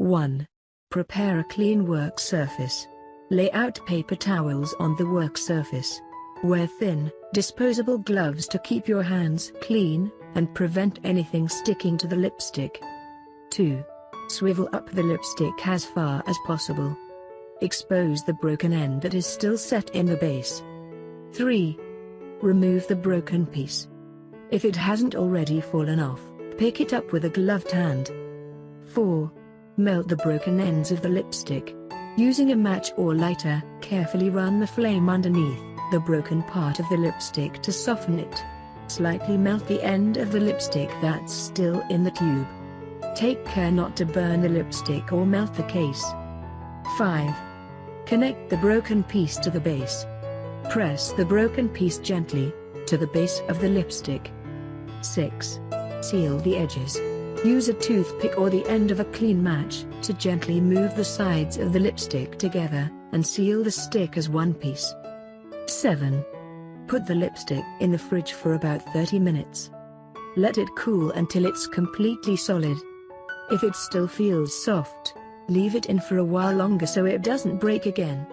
1. Prepare a clean work surface. Lay out paper towels on the work surface. Wear thin, disposable gloves to keep your hands clean and prevent anything sticking to the lipstick. 2. Swivel up the lipstick as far as possible. Expose the broken end that is still set in the base. 3. Remove the broken piece. If it hasn't already fallen off, pick it up with a gloved hand. 4. Melt the broken ends of the lipstick. Using a match or lighter, carefully run the flame underneath the broken part of the lipstick to soften it. Slightly melt the end of the lipstick that's still in the tube. Take care not to burn the lipstick or melt the case. 5. Connect the broken piece to the base. Press the broken piece gently to the base of the lipstick. 6. Seal the edges. Use a toothpick or the end of a clean match to gently move the sides of the lipstick together and seal the stick as one piece. 7. Put the lipstick in the fridge for about 30 minutes. Let it cool until it's completely solid. If it still feels soft, leave it in for a while longer so it doesn't break again.